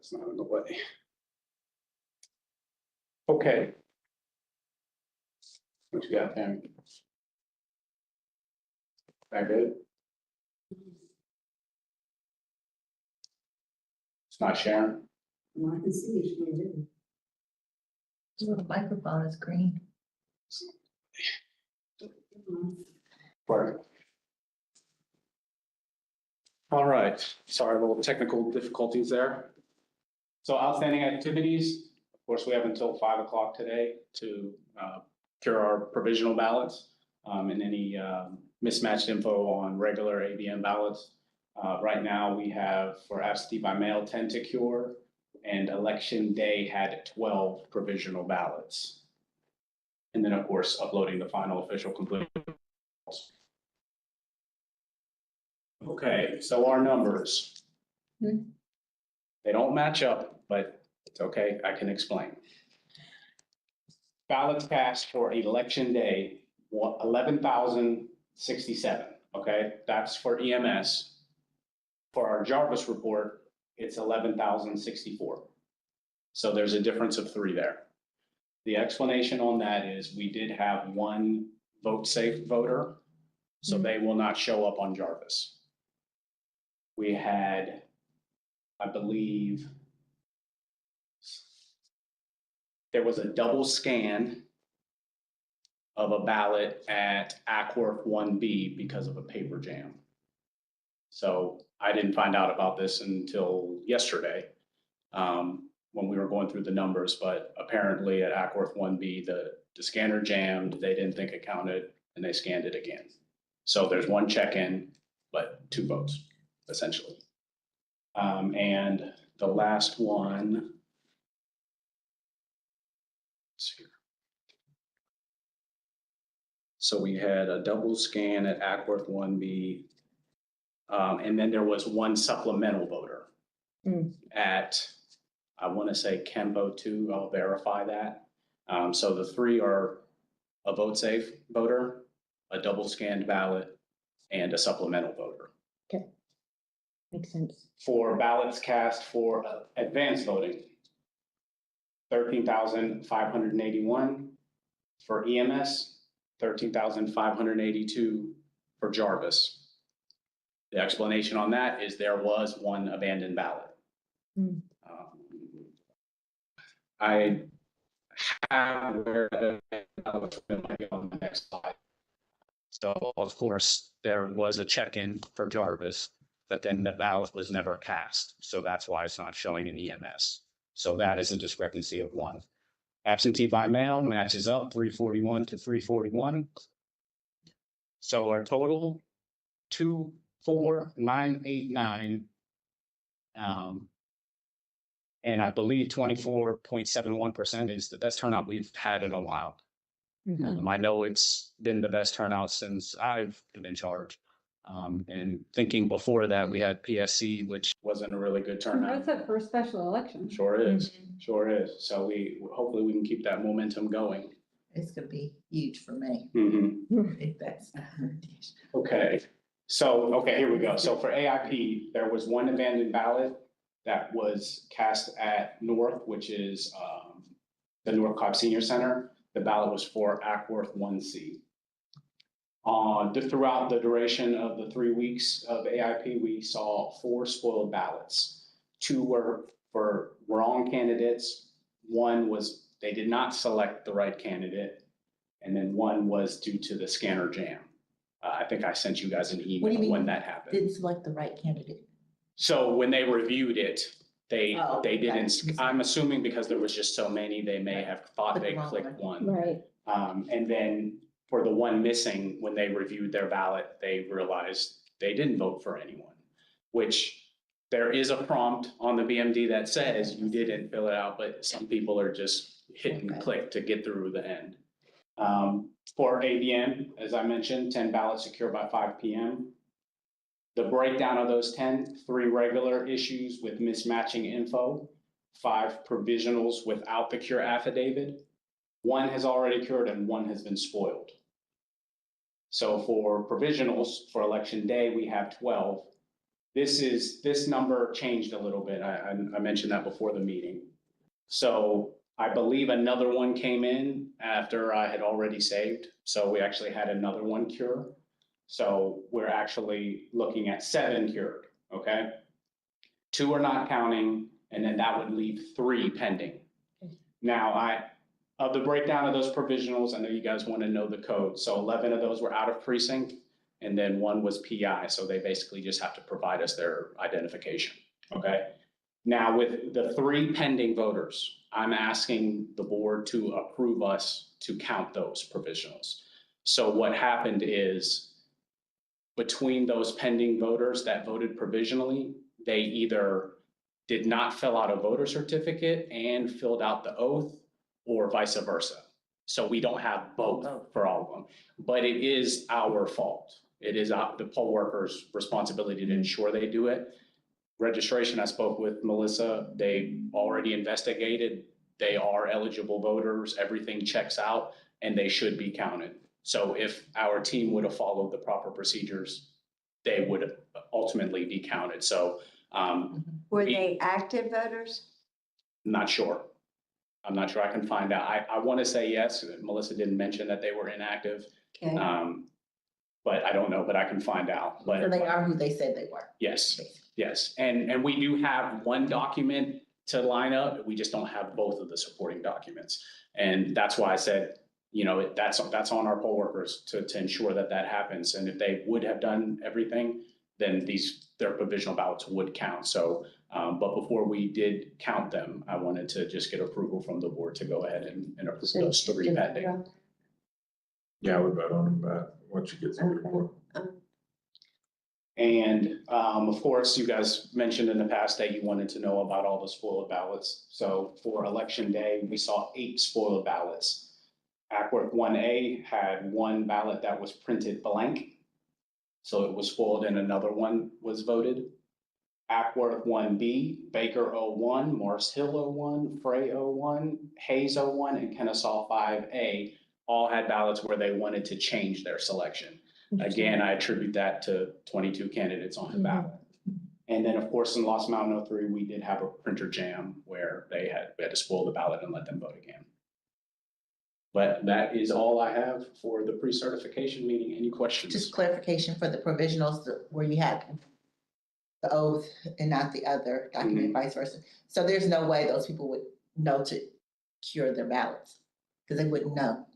it's not in the way. Okay. What you got, Tammy? That good? It's not sharing? I can see it, you can do. The microphone is green. Right. All right, sorry, a little technical difficulties there. So outstanding activities, of course, we have until 5 o'clock today to cure our provisional ballots and any mismatched info on regular ABM ballots. Right now, we have for absentee by mail 10 to cure, and election day had 12 provisional ballots. And then, of course, uploading the final official complete. Okay, so our numbers. They don't match up, but it's okay, I can explain. Ballots cast for election day, 11,067, okay? That's for EMS. For our Jarvis report, it's 11,064. So there's a difference of 3 there. The explanation on that is we did have one vote safe voter, so they will not show up on Jarvis. We had, I believe, there was a double scan of a ballot at Ackworth 1B because of a paper jam. So I didn't find out about this until yesterday when we were going through the numbers, but apparently at Ackworth 1B, the scanner jammed, they didn't think it counted, and they scanned it again. So there's one check-in, but 2 votes, essentially. And the last one, let's see. So we had a double scan at Ackworth 1B, and then there was one supplemental voter at, I want to say Kempo 2, I'll verify that. So the 3 are a vote safe voter, a double scanned ballot, and a supplemental voter. Okay. Makes sense. For ballots cast for advanced voting, 13,581. For EMS, 13,582 for Jarvis. The explanation on that is there was one abandoned ballot. I have where the ballot might be on the next slide. So of course, there was a check-in for Jarvis, but then the ballot was never cast. So that's why it's not showing in EMS. So that is a discrepancy of 1. Absentee by mail matches up 341 to 341. So our total 24989. And I believe 24.71% is the best turnout we've had in a while. I know it's been the best turnout since I've been in charge. And thinking before that, we had PSC, which wasn't a really good turnout. That's our first special election. Sure is, sure is. So hopefully we can keep that momentum going. It's gonna be huge for me. If that's. Okay, so, here we go. So for AIP, there was one abandoned ballot that was cast at North, which is the North Cobb Senior Center. The ballot was for Ackworth 1C. Throughout the duration of the 3 weeks of AIP, we saw 4 spoiled ballots. 2 were for wrong candidates. 1 was, they did not select the right candidate. And then 1 was due to the scanner jam. I think I sent you guys an What do you email mean when that happened. Didn't select the right candidate. So when they reviewed it, they didn't, okay. I'm assuming because there was just so many, they may have thought they clicked one. Right. And then for the one missing, when they reviewed their ballot, they realized they didn't vote for anyone, which there is a prompt on the BMD that says you didn't fill it out, but some people are just hitting click to get through the end. For ABM, as I mentioned, 10 ballots secure by 5 p.m. The breakdown of those 10, 3 regular issues with mismatching info, 5 provisionals without the cure affidavit. 1 has already cured and 1 has been spoiled. So for provisionals for election day, we have 12. This number changed a little bit. I mentioned that before the meeting. So I believe another one came in after I had already saved. So we actually had another one cure. So we're actually looking at 7 cured, okay? 2 are not counting, and then that would leave 3 pending. Now, of the breakdown of those provisionals, I know you guys want to know the code. So 11 of those were out of precinct, and then 1 was PI. So they basically just have to provide us their identification, okay? Now, with the 3 pending voters, I'm asking the board to approve us to count those provisionals. So what happened is, between those pending voters that voted provisionally, they either did not fill out a voter certificate and filled out the oath, or vice versa. So we don't have both for all of them, but it is our fault. It is the poll workers' responsibility to ensure they do it. Registration, I spoke with Melissa, they already investigated, they are eligible voters, everything checks out, and they should be counted. So if our team would have followed the proper procedures, they would ultimately be counted. So Were they active voters? not sure. I'm not sure. I can find out. I want to say yes. Melissa didn't mention that they were inactive. Okay. But I don't know, but I can find out. So But they are who they said they were. yes, yes. And we do have one document to line up. We just don't have both of the supporting documents. And that's why I said, you know, that's on our poll workers to ensure that that happens. And if they would have done everything, then their provisional ballots would count. So, but before we did count them, I wanted to just get approval from the board to go ahead and approve those 3 pending. Yeah, I would vote on them, but once you get through the report. And of course, you guys mentioned in the past that you wanted to know about all the spoiled ballots. So for election day, we saw 8 spoiled ballots. Ackworth 1A had 1 ballot that was printed blank. So it was spoiled and another one was voted. Ackworth 1B, Baker 01, Morris Hill 01, Frey 01, Hayes 01, and Kennesaw 5A all had ballots where they wanted to change their selection. Again, I attribute that to 22 candidates on the ballot. And then, of course, in Lost Mountain 03, we did have a printer jam where we had to spoil the ballot and let them vote again. But that is all I have for the pre-certification meeting. Any questions? Just clarification for the provisionals where you had the oath and not the other document, vice versa. So there's no way those people would know to cure their ballots because they wouldn't know.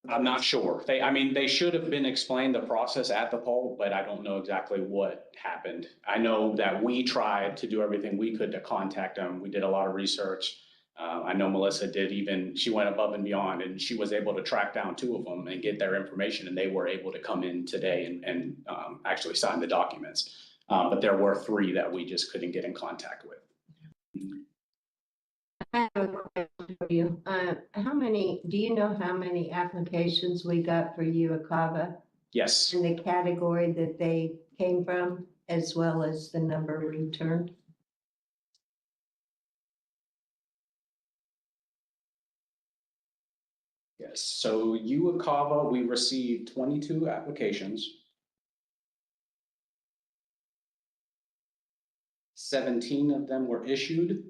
I'm not sure. They should have been explained the process at the poll, but I don't know exactly what happened. I know that we tried to do everything we could to contact them. We did a lot of research. I know Melissa she went above and beyond, and she was able to track down 2 of them and get their information, and they were able to come in today and actually sign the documents. But there were 3 that we just couldn't get in contact with. I have a question for you. Do you know how many applications we got for UACAVA Yes. in the category that they came from, as well as the number returned? Yes. So UACAVA, we received 22 applications. 17 of them were issued.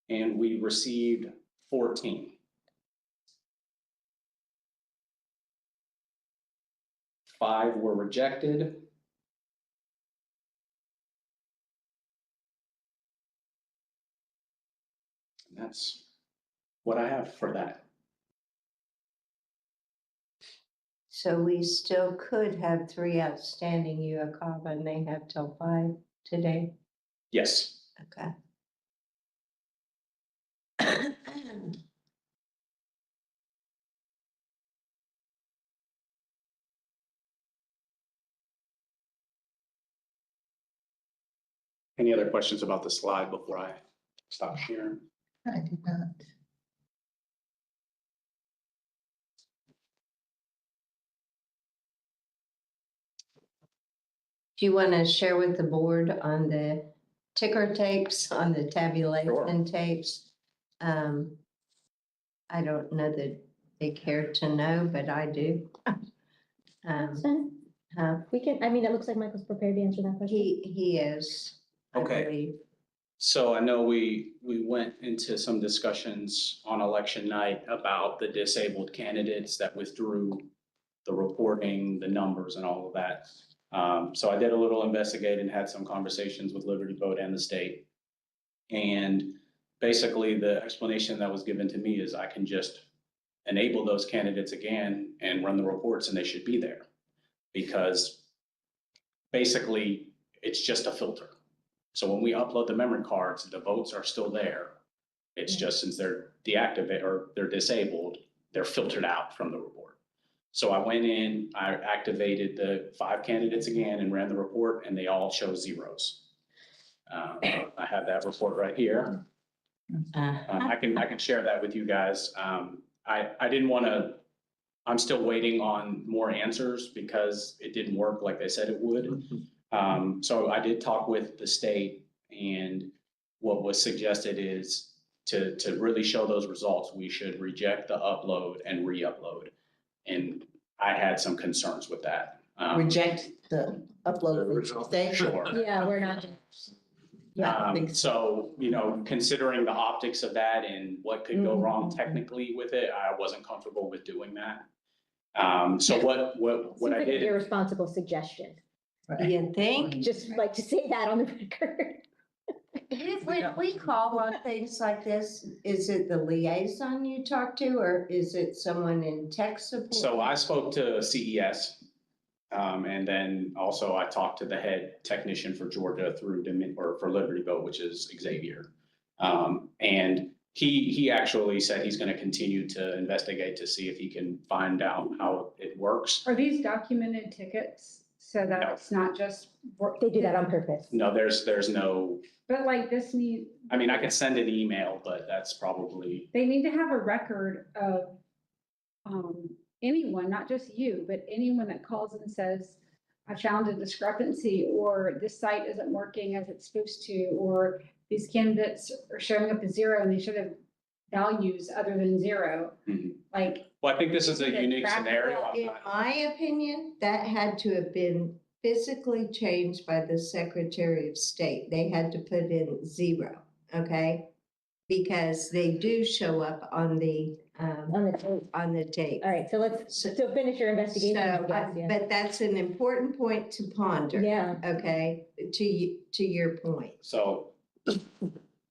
And we received 14. 5 were rejected. And that's what I have for that. So we still could have 3 outstanding UACAVA, and they have till 5 today? Yes. Okay. Any other questions about the slide before I stop sharing? I did not. Do you want to share with the board on the ticker tapes, on the tabulation tapes? I don't know that they care to know, but I do. We can, I mean, it looks like Michael's prepared to answer that question. He is, I Okay. believe. So I know we went into some discussions on election night about the disabled candidates that withdrew the reporting, the numbers and all of that. So I did a little investigating, had some conversations with Liberty Boat and the state. And basically the explanation that was given to me is I can just enable those candidates again and run the reports and they should be there. Because basically it's just a filter. So when we upload the memory cards, the votes are still there. It's just since they're deactivated or they're disabled, they're filtered out from the report. So I went in, I activated the 5 candidates again and ran the report and they all show zeros. I have that report right here. I can share that with you guys. I didn't want to, I'm still waiting on more answers because it didn't work like they said it would. So I did talk with the state and what was suggested is to really show those results, we should reject the upload and re-upload. And I had some concerns with that. Reject the upload, stay. Sure. Yeah, we're not. Yeah, I think so. So, you know, considering the optics of that and what could go wrong technically with it, I wasn't comfortable with doing that. So what seems I like an did, irresponsible suggestion. You think? Just like to say that on the record. When we call on things like this, is it the liaison you talk to or is it someone in tech support? so I spoke to CES. And then also I talked to the head technician for Georgia through or for Liberty Boat, which is Xavier. And he actually said he's going to continue to investigate to see if he can find out how it works. Are these documented tickets so that No. it's not just? They do that on purpose. No, there's no, But like this I mean, I could send an email, but that's probably, they need to have a record of anyone, not just you, but anyone that calls and says, I found a discrepancy, or this site isn't working as it's supposed to, or these candidates are showing up as 0 and they should have values other than 0. Mhm. Like, well, I think this is a Yeah, unique practical. scenario. I'm In not- my opinion, that had to have been physically changed by the Secretary of State. They had to put in 0, okay? Because they do show up on the On the tape. tape. All right, so let's, So- so finish your investigation. I So, guess, yeah. but that's an important point to ponder. Yeah, Okay, to your point. So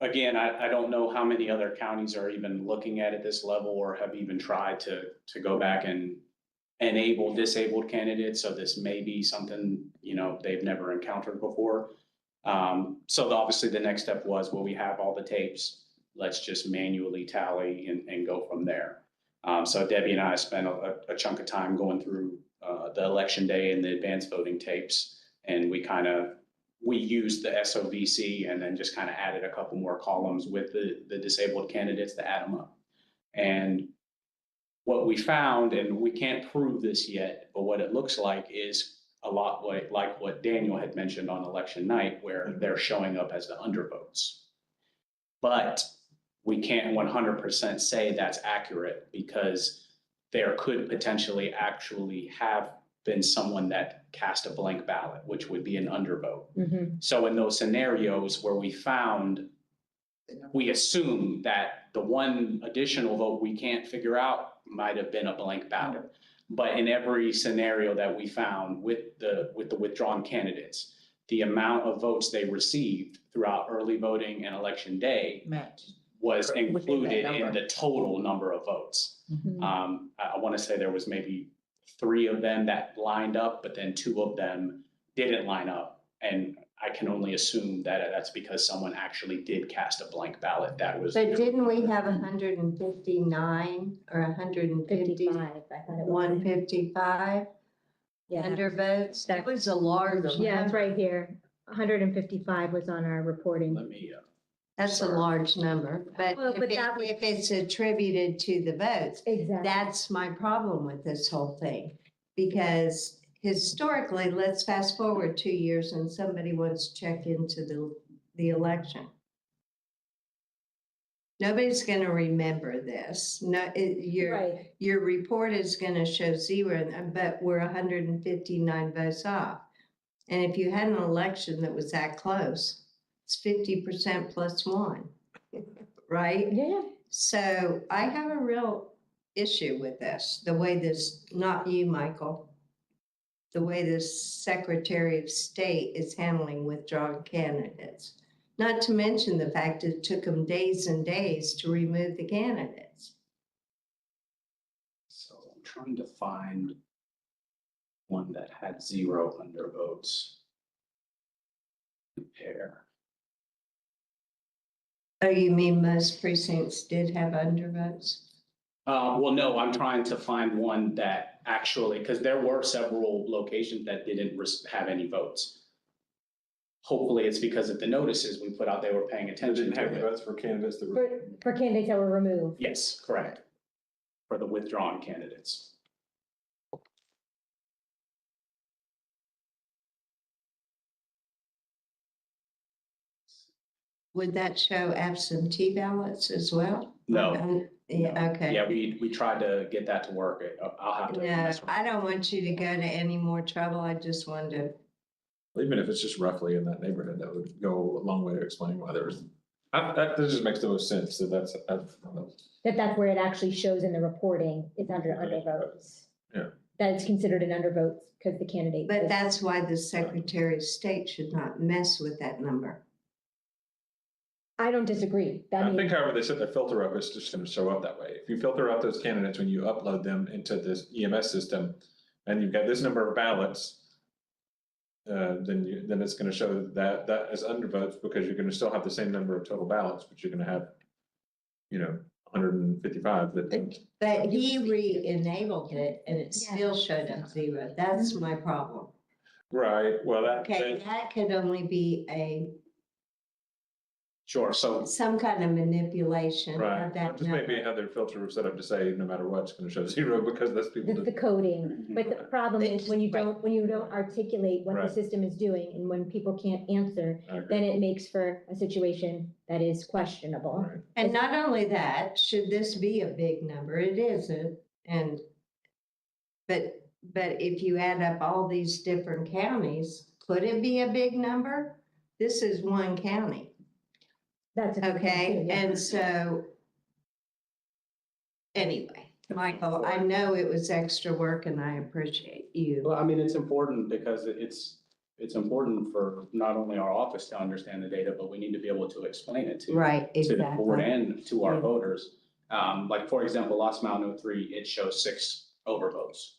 again, I don't know how many other counties are even looking at it this level or have even tried to go back and enable disabled candidates. So this may be something, you know, they've never encountered before. So obviously the next step was, well, we have all the tapes. Let's just manually tally and go from there. So Debbie and I spent a chunk of time going through the election day and the advanced voting tapes. And we used the SOVC and then just kind of added a couple more columns with the disabled candidates to add them up. And what we found, and we can't prove this yet, but what it looks like is a lot like what Daniel had mentioned on election night, where they're showing up as the undervotes. But we can't 100% say that's accurate because there could potentially actually have been someone that cast a blank ballot, which would be an undervote. So in those scenarios where we found, we assume that the one additional vote we can't figure out might have been a blank ballot. But in every scenario that we found with the withdrawn candidates, the amount of votes they received throughout early voting and election day Match. was Within that included in number. the total number of votes. I want to say there was maybe 3 of them that lined up, but then 2 of them didn't line up. And I can only assume that that's because someone actually did cast a blank ballot that was. But didn't we have 159 or 150, 55, I thought it was. 155 Yeah, undervotes? That was a large. yeah, it's right here. 155 was on our reporting. Let me, That's a Sorry. large number, but Well, but that was- if it's attributed to the votes, Exactly. that's my problem with this whole thing. Because historically, let's fast forward 2 years and somebody wants to check into the election. Nobody's gonna remember this. No, Right. your report is gonna show zero, but we're 159 votes off. And if you had an election that was that close, it's 50% plus one, right? Yeah, So I have a real issue with this, the way this, not you, Michael, the way this Secretary of State is handling withdrawn candidates. Not to mention the fact it took them days and days to remove the candidates. So I'm trying to find one that had 0 undervotes. Compare. Oh, you mean most precincts did have undervotes? Well, no, I'm trying to find one that actually, because there were several locations that didn't have any votes. Hopefully it's because of the notices we put out, they were paying They attention didn't have to it. votes for candidates that were. for candidates that were removed. Yes, correct. For the withdrawn candidates. Would that show absentee ballots as well? No. Yeah, okay. Yeah, we tried to get that to work. I'll have to. No, I don't want you to go to any more trouble. I just wanted to, Even if it's just roughly in that neighborhood, that would go a long way to explaining why there was. That just makes the most sense, so that's. That's where it actually shows in the reporting, it's under undervotes. Yeah. That it's considered an undervotes because the candidate. but that's why the Secretary of State should not mess with that number. I don't disagree. I mean, think however they set their filter up, it's just gonna show up that way. If you filter out those candidates when you upload them into this EMS system, and you've got this number of ballots, then it's gonna show that as undervotes, because you're gonna still have the same number of total ballots, but you're gonna have, 155 that. But he re-enabled it and it Yeah. still showed up zero. That's my problem. Right, well, Okay, that could only be Sure, so some kind of manipulation right, of that just maybe number. have their filter set up to say, no matter what, it's gonna show zero, because that's people. the coding, but the problem is when you Right. don't articulate what the Right. system is doing and when people can't answer, then it makes for a situation that is questionable. Right. And not only that, should this be a big number? It isn't. But if you add up all these different counties, could it be a big number? This is one county. That's a good point, Okay, too, yeah. and so anyway, Michael, I know it was extra work and I appreciate you. well, I mean, it's important because it's important for not only our office to understand the data, but we need to be able to explain it to. Right, To the board exactly. and to our Yeah. voters. Like, for example, Lost Mountain 03, it shows 6 overvotes.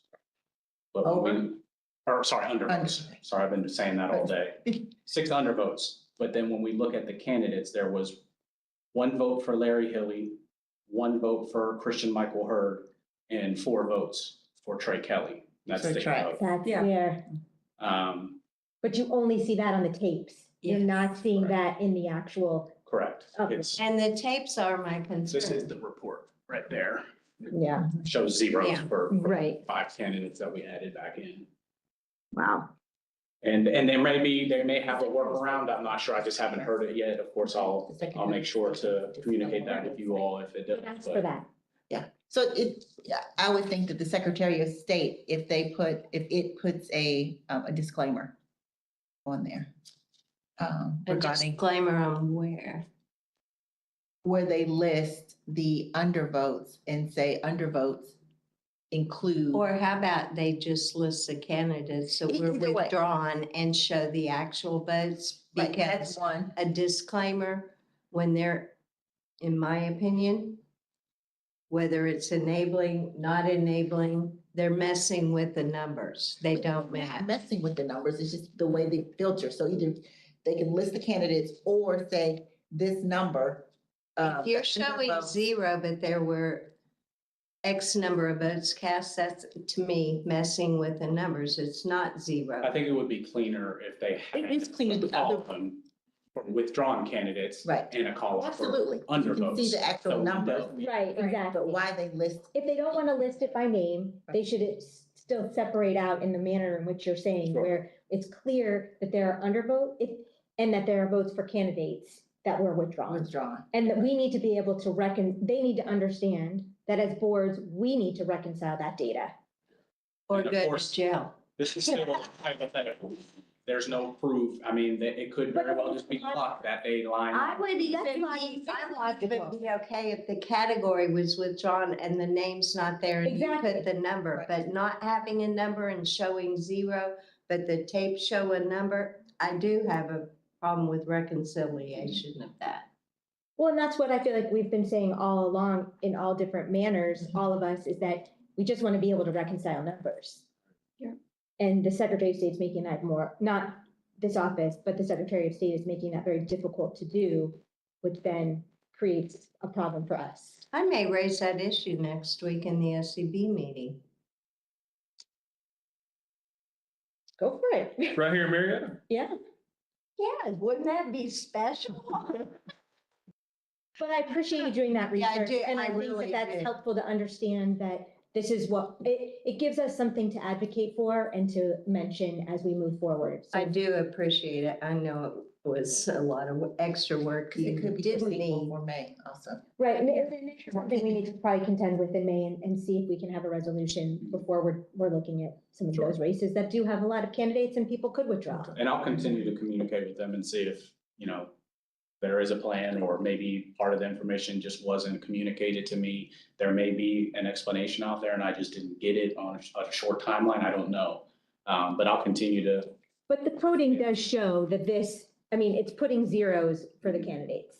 But when we, or sorry, undervotes. Under. Sorry, I've been saying that all day. 6 undervotes. But then when we look at the candidates, there was 1 vote for Larry Hilly, 1 vote for Christian Michael Hurd, and 4 votes for Trey Kelly. That's For the Trey. vote. That's, Yeah. yeah, but you only see that on the tapes. You're Yes. not seeing that in the actual, Correct. Okay. It's, And the tapes are my this is concern. the report right there. yeah, Shows zeros Yeah. for right, 5 candidates that we added back in. wow. And they may have a workaround. I'm not sure. I just haven't heard it yet. Of course, I'll make sure to communicate that with you all if it does. Thanks for that. So I would think that the Secretary of State, if it puts a disclaimer on there. A Regarding disclaimer on where. where they list the undervotes and say undervotes include. Or how about they just list the candidates, so we're Either way. withdrawn and show the actual votes? Like, that's Because one. a disclaimer, when they're, in my opinion, whether it's enabling, not enabling, they're messing with the numbers. They don't They're not match. messing with the numbers, it's just the way they filter, so either they can list the candidates or say this number. If you're the showing undervotes- 0, but there were X number of votes cast, that's to me messing with the numbers. It's not 0. I think it would be cleaner if they had. It is cleaner a the other- column for withdrawn candidates. Right. And a column for Absolutely, you undervotes. can see the So actual we numbers, know. Right, but exactly. why they list. If they don't want to list it by name, they should still separate out in the manner in which you're saying, Sure. where it's clear that there are undervote, and that there are votes for candidates, that were withdrawn. Withdrawn. And that we need to be able to they need to understand that as boards, we need to reconcile that data. Or And of go course- to jail. This is still hypothetical. There's no proof. I mean, it could very well just be luck that a line. I would even That's be, I would even be okay if the category was withdrawn and the name's not there and you Exactly. put the number, but not having a number and showing zero, but the tape show a number, I do have a problem with reconciliation of that. Well, and that's what I feel like we've been saying all along in all different manners, all of us, is that we just want to be able to reconcile numbers. Yeah. And the Secretary of State's making that more, not this office, but the Secretary of State is making that very difficult to do, which then creates a problem for us. I may raise that issue next week in the SCB meeting. Go for it. Right here in Marietta. Yeah, Yeah, wouldn't that be special? but I appreciate you doing that Yeah, I research. do. And I I think really that that's do. helpful to understand that this is what, it gives us something to advocate for and to mention as we move forward. So I do appreciate it. I know it was a lot of extra work Because you it could be didn't foreseeable need. for May also. Right, and it's something we need to probably contend with in May and see if we can have a resolution before we're looking at some of Sure. those races that do have a lot of candidates and people could withdraw. And I'll continue to communicate with them and see if, there is a plan, or maybe part of the information just wasn't communicated to me. There may be an explanation out there and I just didn't get it on a short timeline. I don't know. But I'll continue to, But the coding does show that it's putting zeros for the candidates.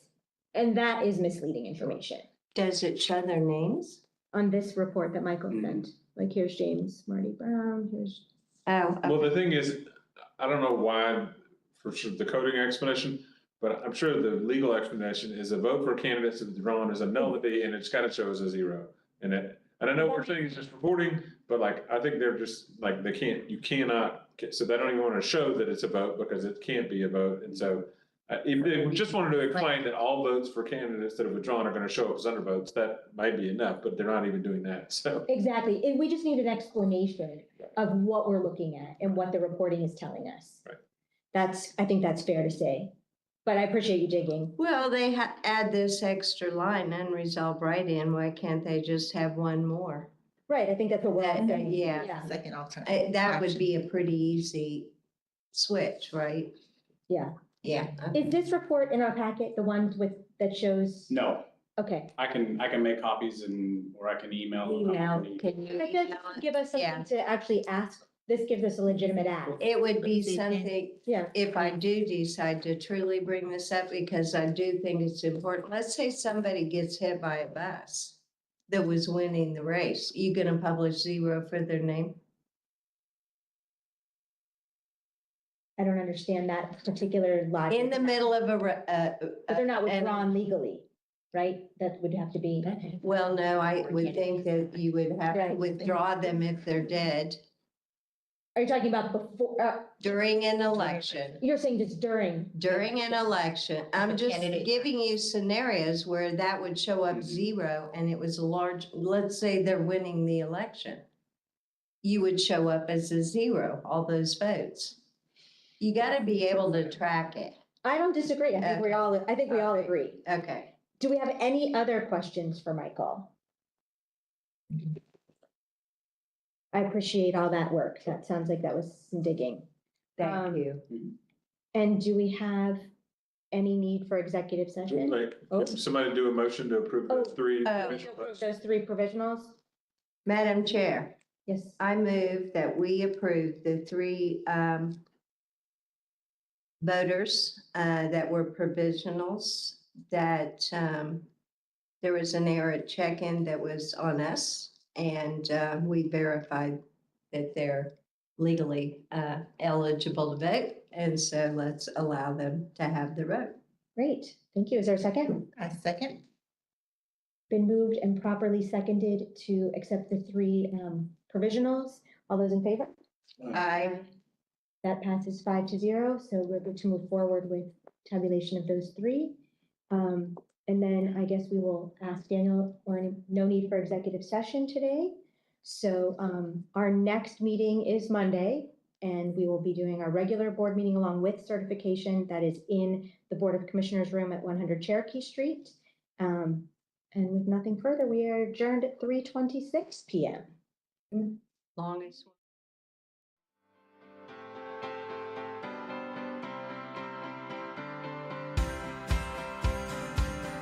And that is misleading information Does it show their names? on this report that Michael sent. Like here's James, Marty Brown, here's, Oh, Well, the thing is, I don't know why, for sure, the coding explanation, but I'm sure the legal explanation is a vote for candidates to be drawn as a nullity, and it's got to show as a zero. And I know we're saying it's just reporting, but like, I think they're just, like, you cannot, so they don't even want to show that it's a vote because it can't be a vote. And so if they just wanted to explain that all votes for candidates that have withdrawn are going to show up as undervotes, that might be enough, but they're not even doing that, so. exactly. And we just need an explanation of what we're looking at and what the reporting is telling us. Right. I think that's fair to say. But I appreciate you digging. well, they add this extra line, unresolved write-in. Why can't they just have one more? Right, I think that's what we're all saying. Yeah. Second alternative. That would be a pretty easy switch, right? Yeah. Yeah. Is this report in our packet, the one that shows? no, Okay. I can make copies or I can email. them. Email, can you I feel like email this would it? give us Yeah. something to actually ask. This gives us a legitimate ask. It would be See, then- something, Yeah. if I do decide to truly bring this up, because I do think it's important. Let's say somebody gets hit by a bus that was winning the race. You gonna publish zero for their name? I don't understand that particular logic. In the middle of But they're not and- withdrawn legally, right? That would have to be. well, no, I would think that you would have to Right. withdraw them if they're dead Are you talking about before, during an election. you're saying just during? During an election, I'm The just candidate. giving you scenarios where that would show up zero and it was a large, let's say they're winning the election. You would show up as a zero, all those votes. You gotta be able to track it. I don't disagree. I think we all Okay. agree. Okay. Do we have any other questions for Michael? I appreciate all that work. That sounds like that was some digging. Thank you. And do we have any need for executive session? Like, Oh. somebody do a motion to approve Oh. those three. Oh. provisional lists. Those three provisionals? Madam Chair, Yes. I move that we approve the three voters that were provisionals, that there was an error check-in that was on us, and we verified that they're legally eligible to vote, and so let's allow them to have the vote. Great. Thank you. Is there a second? I second. Been moved and properly seconded to accept the three provisionals. All those in favor? I That passes 5-0, so we're good to move forward with tabulation of those three. And then I guess we will ask Daniel, no need for executive session today. So our next meeting is Monday, and we will be doing our regular board meeting along with certification that is in the Board of Commissioners room at 100 Cherokee Street. And with nothing further, we are adjourned at 3:26 PM. Longest one.